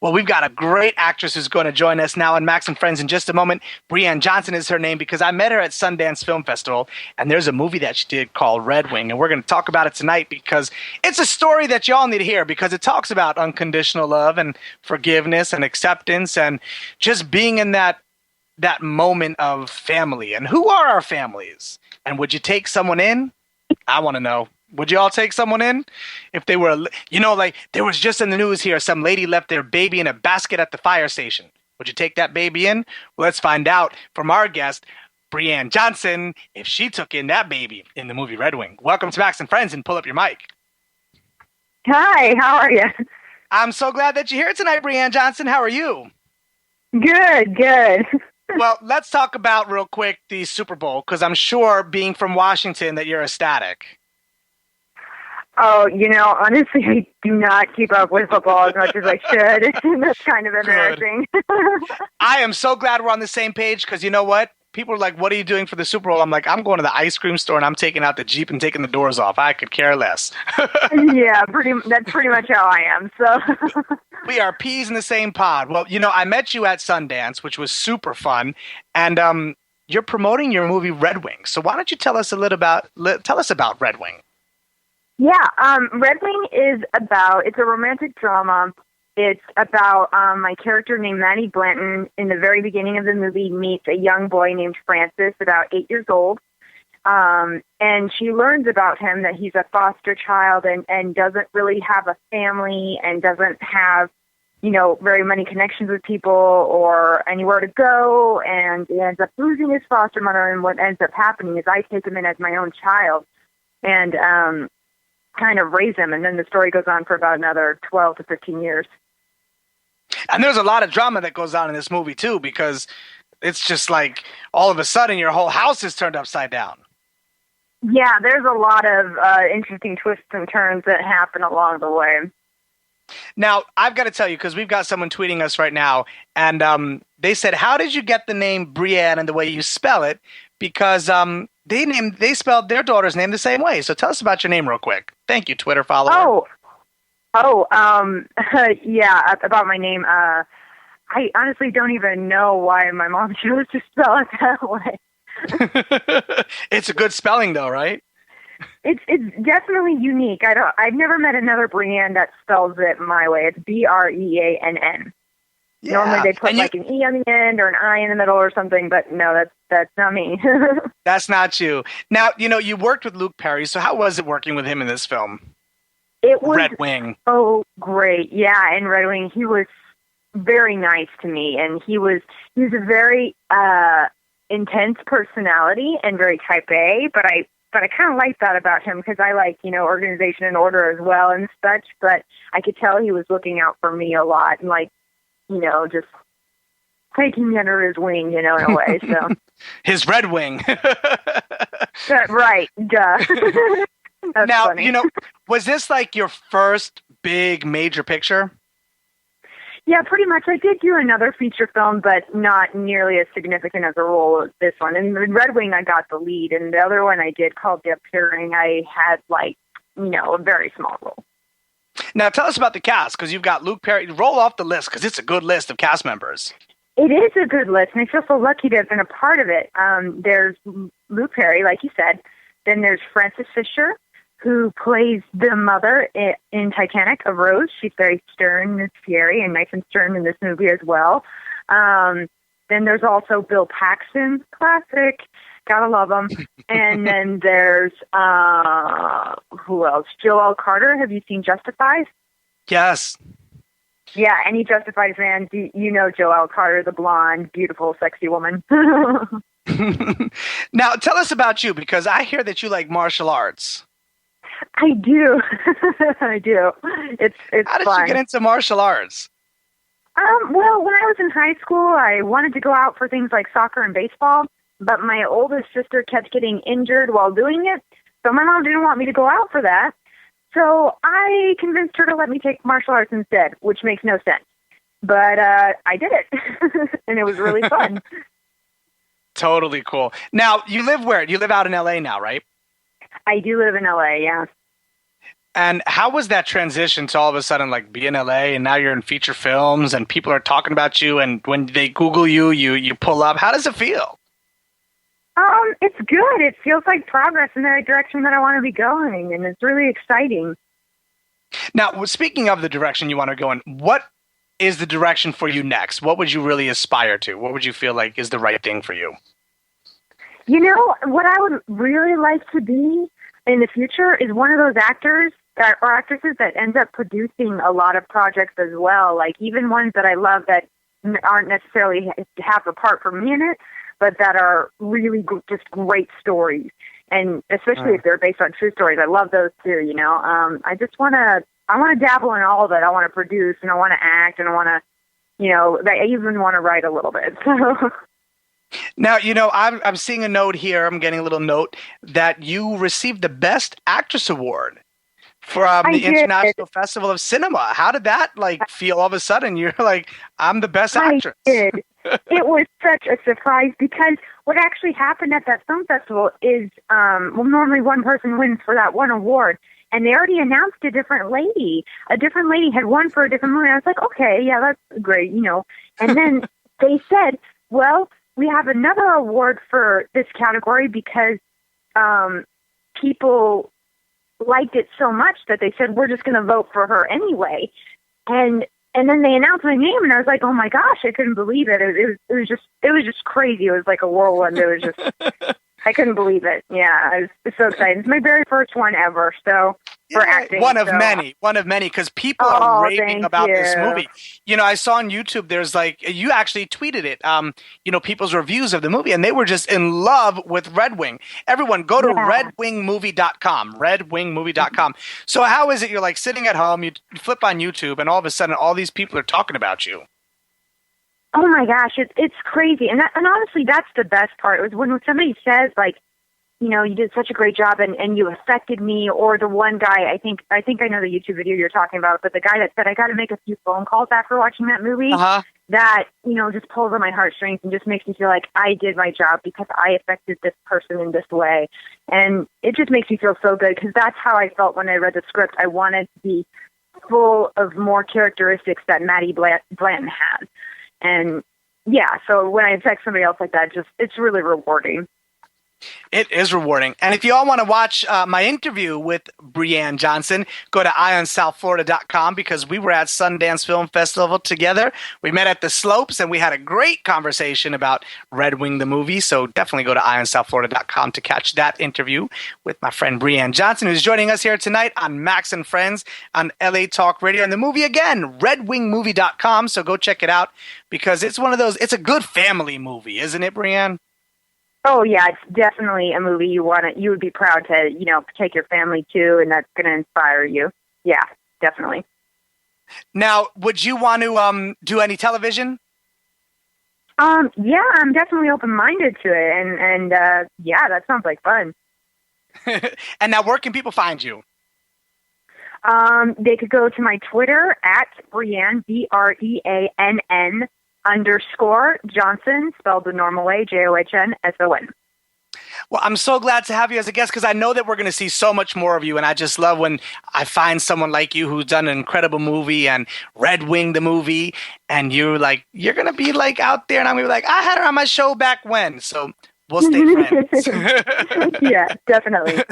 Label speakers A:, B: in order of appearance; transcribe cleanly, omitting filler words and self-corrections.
A: Well, we've got a great actress who's going to join us now on Max and Friends in just a moment. Breann Johnson is her name because I met her at Sundance Film Festival, and there's a movie that she did called Red Wing, and we're going to talk about it tonight because it's a story that y'all need to hear because it talks about unconditional love and forgiveness and acceptance and just being in that moment of family. And who are our families? And would you take someone in? I want to know. Would you all take someone in if they were, like there was just in the news here, some lady left their baby in a basket at the fire station. Would you take that baby in? Well, let's find out from our guest, Breann Johnson, if she took in that baby in the movie Red Wing. Welcome to Max and Friends, and pull up your mic.
B: Hi, how are you?
A: I'm so glad that you're here tonight, Breann Johnson. How are you?
B: Good.
A: Well, let's talk about real quick the Super Bowl, because I'm sure being from Washington that you're ecstatic.
B: Oh, honestly, I do not keep up with football as much as I should. That's kind of embarrassing.
A: I am so glad we're on the same page because you know what? People are like, what are you doing for the Super Bowl? I'm like, I'm going to the ice cream store and I'm taking out the Jeep and taking the doors off. I could care less.
B: Yeah, that's pretty much how I am. So
A: we are peas in the same pod. Well, I met you at Sundance, which was super fun. And you're promoting your movie Red Wing. So why don't you tell us about Red Wing?
B: Yeah, Red Wing it's a romantic drama. It's about my character named Maddie Blanton. In the very beginning of the movie, meets a young boy named Francis, about 8 years old. And she learns about him that he's a foster child and doesn't really have a family and doesn't have, very many connections with people or anywhere to go. And he ends up losing his foster mother. And what ends up happening is I take him in as my own child and kind of raise him. And then the story goes on for about another 12 to 15 years.
A: And there's a lot of drama that goes on in this movie, too, because it's just like all of a sudden your whole house is turned upside down.
B: Yeah, there's a lot of interesting twists and turns that happen along the way.
A: Now, I've got to tell you, because we've got someone tweeting us right now, and they said, how did you get the name Breann and the way you spell it? Because they spelled their daughter's name the same way. So tell us about your name real quick. Thank you, Twitter follower.
B: Yeah, about my name. I honestly don't even know why my mom chose to spell it that way.
A: It's a good spelling, though, right?
B: It's definitely unique. I've never met another Breann that spells it my way. It's Breann. Yeah. Normally they put like an E on the end or an I in the middle or something, but no, that's not me.
A: That's not you. Now, you worked with Luke Perry, so how was it working with him in this film?
B: It was
A: Red Wing.
B: Oh, great. Yeah, in Red Wing, he was very nice to me, and he was a very intense personality and very type A, but I kind of like that about him because I like, organization and order as well and such, but I could tell he was looking out for me a lot and just taking me under his wing, in a way. So
A: his Red Wing.
B: Right. Duh. That's
A: now,
B: funny.
A: Was this like your first big major picture?
B: Yeah, pretty much. I did do another feature film, but not nearly as significant as a role as this one. And in Red Wing, I got the lead, and the other one I did called The Appearing, I had a very small role.
A: Now, tell us about the cast, because you've got Luke Perry. Roll off the list, because it's a good list of cast members.
B: It is a good list, and I feel so lucky to have been a part of it. There's Luke Perry, like you said. Then there's Frances Fisher, who plays the mother in Titanic of Rose. She's very stern and scary and nice and stern in this movie as well. Then there's also Bill Paxton, classic. Gotta love him. And then there's, who else? Joelle Carter. Have you seen Justified?
A: Yes.
B: Yeah, any Justified fan, you know Joelle Carter, the blonde, beautiful, sexy woman.
A: Now, tell us about you, because I hear that you like martial arts.
B: I do. I do. It's
A: How did
B: fun.
A: you get into martial arts?
B: Well, when I was in high school, I wanted to go out for things like soccer and baseball, but my oldest sister kept getting injured while doing it, so my mom didn't want me to go out for that. So I convinced her to let me take martial arts instead, which makes no sense. But I did it, and it was really fun.
A: Totally cool. Now, you live where? You live out in L.A. now, right?
B: I do live in L.A., yeah.
A: And how was that transition to all of a sudden like be in LA and now you're in feature films and people are talking about you and when they Google you, you pull up. How does it feel?
B: It's good. It feels like progress in the right direction that I want to be going, and it's really exciting.
A: Now, speaking of the direction you want to go in, what is the direction for you next? What would you really aspire to? What would you feel like is the right thing for you?
B: You know, what I would really like to be in the future is one of those actors or actresses that ends up producing a lot of projects as well, like even ones that I love that aren't necessarily have a part for me in it, but that are really just great stories. And especially if they're based on true stories, I love those too, you know. I want to dabble in all of it. I want to produce and I want to act and I want to, you know, I even want to write a little bit. So.
A: Now, you know, I'm seeing a note here. I'm getting a little note that you received the Best Actress Award from the International Festival of Cinema. How did that feel all of a sudden? You're like, I'm the best actress.
B: I did. It was such a surprise because what actually happened at that film festival is, normally one person wins for that one award. And they already announced a different lady. A different lady had won for a different movie. I was like, okay, yeah, that's great, you know. And then they said, well, we have another award for this category because people liked it so much that they said, we're just going to vote for her anyway. And then they announced my name, and I was like, oh my gosh, I couldn't believe it. It was just crazy. It was like a whirlwind. It was just, I couldn't believe it. Yeah, I was so excited. It's my very first one ever, so for acting.
A: One of many, because people are raving about this movie. You know, I saw on YouTube, there's you actually tweeted it, you know, people's reviews of the movie, and they were just in love with Red Wing. Everyone, go to redwingmovie.com, redwingmovie.com. So how is it you're like sitting at home, you flip on YouTube, and all of a sudden all these people are talking about you?
B: Oh my gosh, it's crazy, and honestly, that's the best part. It was when somebody says like, you know, you did such a great job and you affected me, or the one guy, I think I know the YouTube video you're talking about, but the guy that said I got to make a few phone calls after watching that movie, that, you know, just pulls on my heartstrings and just makes me feel like I did my job because I affected this person in this way, and it just makes me feel so good because that's how I felt when I read the script. I wanted to be full of more characteristics that Maddie Blanton had. And yeah, so when I affect somebody else like that, it's really rewarding.
A: It is rewarding. And if you all want to watch my interview with Breann Johnson, go to ionsouthflorida.com because we were at Sundance Film Festival together. We met at the Slopes and we had a great conversation about Red Wing, the movie. So definitely go to ionsouthflorida.com to catch that interview with my friend Breann Johnson, who's joining us here tonight on Max and Friends on LA Talk Radio. And the movie again, redwingmovie.com. So go check it out because it's one of those, it's a good family movie, isn't it, Breann?
B: Oh yeah, it's definitely a movie you would be proud to, you know, take your family to, and that's going to inspire you. Yeah, definitely.
A: Now, would you want to do any television?
B: Yeah, I'm definitely open-minded to it, and yeah, that sounds like fun.
A: And now, where can people find you?
B: They could go to my Twitter at Breann, BREANN _Johnson, spelled the normal way, JOHNSON.
A: Well, I'm so glad to have you as a guest because I know that we're going to see so much more of you, and I just love when I find someone like you who's done an incredible movie and Red Wing the movie, and you're going to be like out there, and I'm going to be like, I had her on my show back when, so we'll stay friends.
B: Yeah, definitely.